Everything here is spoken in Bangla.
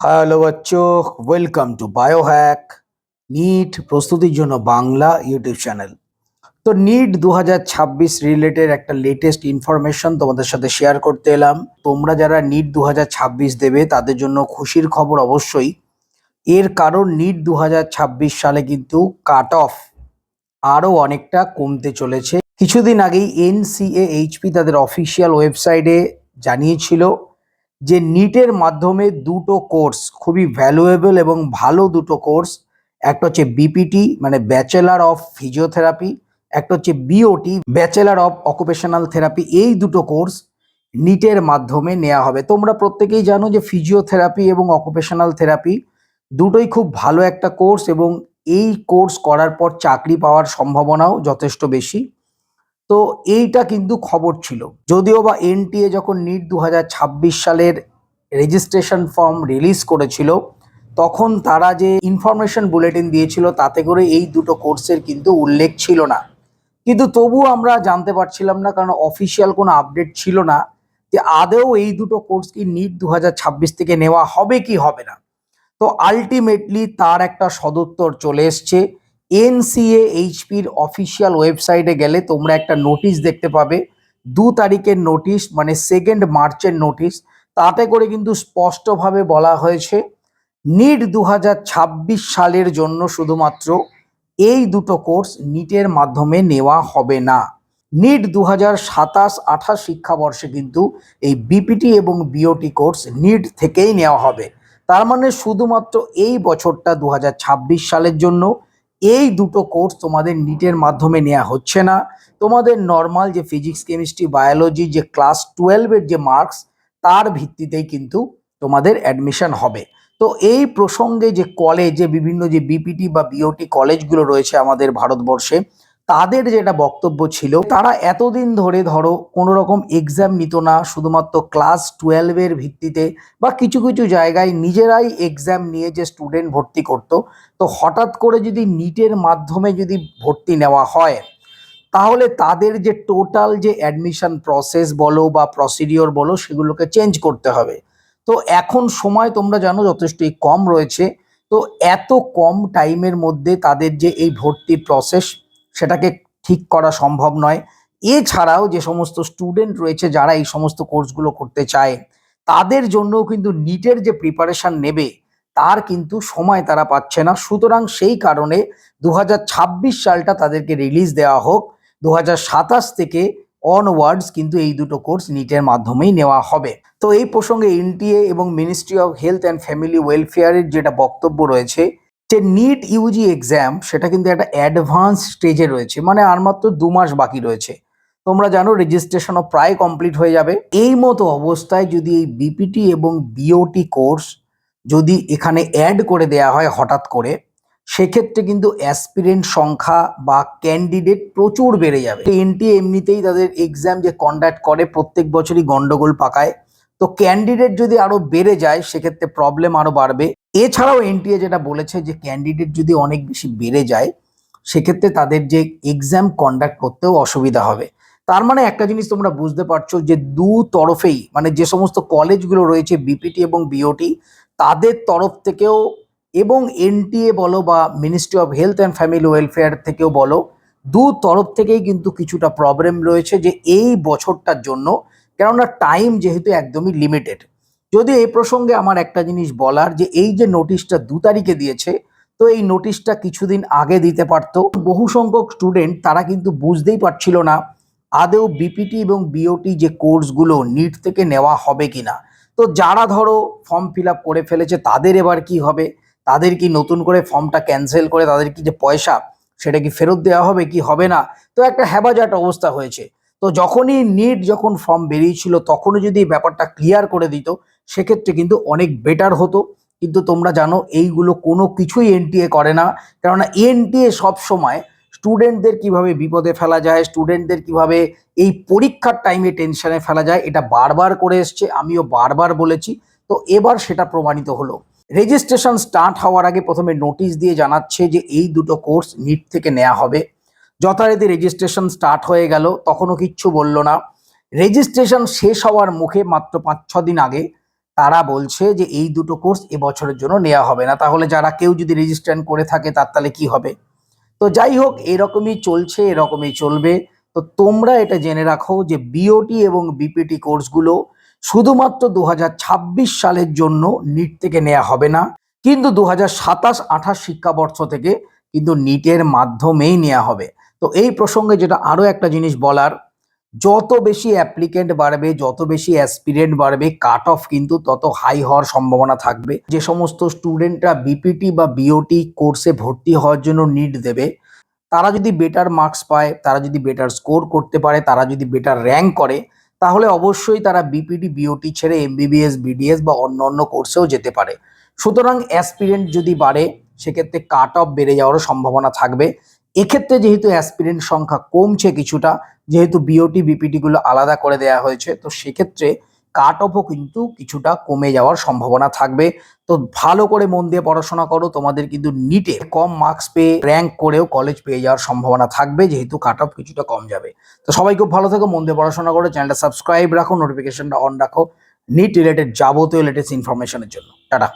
হ্যালো बच्चों, ওয়েলকাম টু বায়োহ্যাক নিট প্রস্তুতির জন্য বাংলা ইউটিউব চ্যানেল। তো নিট 2026 রিলেটেড একটা লেটেস্ট ইনফরমেশন তোমাদের সাথে শেয়ার করতে এলাম। তোমরা যারা নিট 2026 দেবে তাদের জন্য খুশির খবর অবশ্যই। এর কারণ নিট 2026 সালে কিন্তু কাট অফ আরও অনেকটা কমতে চলেছে। কিছুদিন আগেই এনসিএএইচপি তাদের অফিসিয়াল ওয়েবসাইটে জানিয়েছিল যে নিটের মাধ্যমে দুটো কোর্স খুবই ভ্যালুয়েবল এবং ভালো দুটো কোর্স, একটা হচ্ছে বিপিটি মানে ব্যাচেলার অফ ফিজিওথেরাপি, একটা হচ্ছে BOT bachelor of occupational therapy. এই দুটো কোর্স নিটের মাধ্যমে নেওয়া হবে। তোমরা প্রত্যেকেই জানো যে ফিজিওথেরাপি এবং অকুপেশনাল থেরাপি দুটোই খুব ভালো একটা কোর্স এবং এই কোর্স করার পর চাকরি পাওয়ার সম্ভাবনাও যথেষ্ট বেশি। তো এইটা কিন্তু খবর ছিল, যদিও বা এনটিএ যখন নিট 2026 সালের রেজিস্ট্রেশন ফর্ম রিলিজ করেছিল তখন তারা যে ইনফরমেশন বুলেটিন দিয়েছিল তাতে করে এই দুটো কোর্সের কিন্তু উল্লেখ ছিল না। কিন্তু তবুও আমরা জানতে পারছিলাম না, কারণ অফিসিয়াল কোনো আপডেট ছিল না যে আদৌ এই দুটো কোর্স কি নিট 2026 থেকে নেওয়া হবে কি হবে না। তো আলটিমেটলি তার একটা সদুত্তর চলে এসছে। এনসিএএইচপির অফিসিয়াল ওয়েবসাইটে গেলে তোমরা একটা নোটিশ দেখতে পাবে, 2 তারিখের নোটিশ মানে 2 মার্চের নোটিশ। তাতে করে কিন্তু স্পষ্টভাবে বলা হয়েছে নিট 2026 সালের জন্য শুধুমাত্র এই দুটো কোর্স নিটের মাধ্যমে নেওয়া হবে না। নিট 2027-28 শিক্ষাবর্ষে কিন্তু এই বিপিটি এবং বিওটি কোর্স নিট থেকেই নেওয়া হবে। তার মানে শুধুমাত্র এই বছরটা 2026 সালের জন্য এই দুটো কোর্স তোমাদের নিটের মাধ্যমে নেওয়া হচ্ছে না। তোমাদের নর্মাল যে ফিজিক্স কেমিস্ট্রি বায়োলজি যে ক্লাস 12-এর যে মার্কস তার ভিত্তিতেই কিন্তু তোমাদের অ্যাডমিশন হবে। তো এই প্রসঙ্গে যে কলেজ যে বিভিন্ন যে বিপিটি বা বিওটি কলেজগুলো রয়েছে আমাদের ভারতবর্ষে, তাদের যেটা বক্তব্য ছিল, তারা এতদিন ধরে ধরো কোনো রকম এক্সাম নিত না, শুধুমাত্র ক্লাস 12-এর ভিত্তিতে বা কিছু কিছু জায়গায় নিজেরাই এক্সাম নিয়ে যে স্টুডেন্ট ভর্তি করত। তো হঠাৎ করে যদি নিটের মাধ্যমে যদি ভর্তি নেওয়া হয় তাহলে তাদের যে টোটাল যে অ্যাডমিশন প্রসেস বলো বা প্রসিডিওর বলো সেগুলোকে চেঞ্জ করতে হবে। তো এখন সময় তোমরা জানো যথেষ্টই কম রয়েছে। তো এত কম টাইমের মধ্যে তাদের যে এই ভর্তির প্রসেস সেটাকে ঠিক করা সম্ভব নয়। এছাড়াও যে সমস্ত স্টুডেন্ট রয়েছে যারা এই সমস্ত কোর্সগুলো করতে চায় তাদের জন্যও কিন্তু নিটের যে প্রিপারেশন নেবে তার কিন্তু সময় তারা পাচ্ছে না। সুতরাং সেই কারণে 2026 সালটা তাদেরকে রিলিজ দেওয়া হোক, 2027 থেকে অনওয়ার্ডস কিন্তু এই দুটো কোর্স নিটের মাধ্যমেই নেওয়া হবে। তো এই প্রসঙ্গে এনটিএ এবং ministry of health and family ওয়েলফেয়ারের যেটা বক্তব্য রয়েছে যে নিট ইউজি এক্সাম সেটা কিন্তু একটা অ্যাডভান্স স্টেজে রয়েছে, মানে আর মাত্র 2 মাস বাকি রয়েছে। তোমরা জানো রেজিস্ট্রেশনও প্রায় কমপ্লিট হয়ে যাবে। এই মতো অবস্থায় যদি এই বিপিটি এবং বিওটি কোর্স যদি এখানে অ্যাড করে দেয়া হয় হঠাৎ করে, সেক্ষেত্রে কিন্তু অ্যাসপিরেন্ট সংখ্যা বা ক্যান্ডিডেট প্রচুর বেড়ে যাবে। এনটিএ এমনিতেই তাদের এক্সাম যে কন্ডাক্ট করে প্রত্যেক বছরই গন্ডগোল পাকায়। তো ক্যান্ডিডেট যদি আরো বেড়ে যায় সেক্ষেত্রে প্রবলেম আরো বাড়বে। এছাড়াও এনটিএ যেটা বলেছে যে ক্যান্ডিডেট যদি অনেক বেশি বেড়ে যায় সেক্ষেত্রে তাদের যে এক্সাম কন্ডাক্ট করতেও অসুবিধা হবে। তার মানে একটা জিনিস তোমরা বুঝতে পারছো যে দু তরফেই মানে যে সমস্ত কলেজগুলো রয়েছে বিপিটি এবং বিওটি তাদের তরফ থেকেও এবং এনটিএ বলো বা ministry of health and family welfare থেকেও বলো, দু তরফ থেকেই কিন্তু কিছুটা প্রবলেম রয়েছে যে এই বছরটার জন্য, কেননা টাইম যেহেতু একদমই লিমিটেড। যদি এই প্রসঙ্গে আমার একটা জিনিস বলার যে এই যে নোটিশটা 2 তারিখে দিয়েছে, তো এই নোটিশটা কিছুদিন আগে দিতে পারতো। বহু সংখ্যক স্টুডেন্ট তারা কিন্তু বুঝতেই পারছিল না আদৌ বিপিটি এবং বিওটি যে কোর্সগুলো নিট থেকে নেওয়া হবে কিনা। তো যারা ধরো ফর্ম ফিল আপ করে ফেলেছে তাদের এবার কি হবে, তাদের কি নতুন করে ফর্মটা ক্যান্সেল করে তাদের কি যে পয়সা সেটা কি ফেরত দেওয়া হবে কি হবে না। তো একটা হ্যাবাজাট অবস্থা হয়েছে। তো যখনই নিট যখন ফর্ম বেরিয়েছিল তখনও যদি এই ব্যাপারটা ক্লিয়ার করে দিত সেক্ষেত্রে কিন্তু অনেক বেটার হতো। কিন্তু তোমরা জানো এইগুলো কোনো কিছুই এনটিএ করে না, কেননা এনটিএ সব সময় স্টুডেন্টদের কিভাবে বিপদে ফেলা যায়, স্টুডেন্টদের কিভাবে এই পরীক্ষার টাইমে টেনশনে ফেলা যায় এটা বারবার করে এসছে, আমিও বারবার বলেছি। তো এবার সেটা প্রমাণিত হলো। রেজিস্ট্রেশন স্টার্ট হওয়ার আগে প্রথমে নোটিশ দিয়ে জানাচ্ছে যে এই দুটো কোর্স নিট থেকে নেওয়া হবে। যথারীতি রেজিস্ট্রেশন স্টার্ট হয়ে গেল, তখনও কিচ্ছু বললো না। রেজিস্ট্রেশন শেষ হওয়ার মুখে মাত্র 5-6 দিন আগে তারা বলছে যে এই দুটো কোর্স এবছরের জন্য নেওয়া হবে না। তাহলে যারা কেউ যদি রেজিস্ট্রেশন করে থাকে তার তাহলে কি হবে? তো যাই হোক, এরকমই চলছে, এরকমই চলবে। তো তোমরা এটা জেনে রাখো যে বিওটি এবং বিপিটি কোর্সগুলো শুধুমাত্র 2026 সালের জন্য নিট থেকে নেওয়া হবে না, কিন্তু 2027-28 শিক্ষাবর্ষ থেকে কিন্তু নিটের মাধ্যমেই নেওয়া হবে। তো এই প্রসঙ্গে যেটা আরো একটা জিনিস বলার, যত বেশি অ্যাপ্লিকেন্ট বাড়বে, যত বেশি অ্যাসপিরেন্ট বাড়বে, কাট অফ কিন্তু তত হাই হওয়ার সম্ভাবনা থাকবে। যে সমস্ত স্টুডেন্টরা বিপিটি বা বিওটি কোর্সে ভর্তি হওয়ার জন্য নিট দেবে, তারা যদি বেটার মার্কস পায়, তারা যদি বেটার স্কোর করতে পারে, তারা যদি বেটার র্যাঙ্ক করে, তাহলে অবশ্যই তারা বিপিটি বিওটি ছেড়ে এমবিবিএস বিডিএস বা অন্য অন্য কোর্সেও যেতে পারে। সুতরাং অ্যাসপিরেন্ট যদি বাড়ে, সেক্ষেত্রে কাট অফ বেড়ে যাওয়ারও সম্ভাবনা থাকবে। এক্ষেত্রে যেহেতু অ্যাসপিরেন্ট সংখ্যা কমছে কিছুটা, যেহেতু বিওটি বিপিটি গুলো আলাদা করে দেওয়া হয়েছে, তো সেক্ষেত্রে কাট অফও কিন্তু কিছুটা কমে যাওয়ার সম্ভাবনা থাকবে। তো ভালো করে মন দিয়ে পড়াশোনা করো, তোমাদের কিন্তু নিটে কম মার্কস পেয়ে র্যাঙ্ক করেও কলেজ পেয়ে যাওয়ার সম্ভাবনা থাকবে, যেহেতু কাট অফ কিছুটা কম যাবে। তো সবাই খুব ভালো থেকো, মন দিয়ে পড়াশোনা করো, চ্যানেলটা সাবস্ক্রাইব রাখো, নোটিফিকেশনটা অন রাখো নিট রিলেটেড যাবতীয় লেটেস্ট ইনফরমেশনের জন্য। টাটা।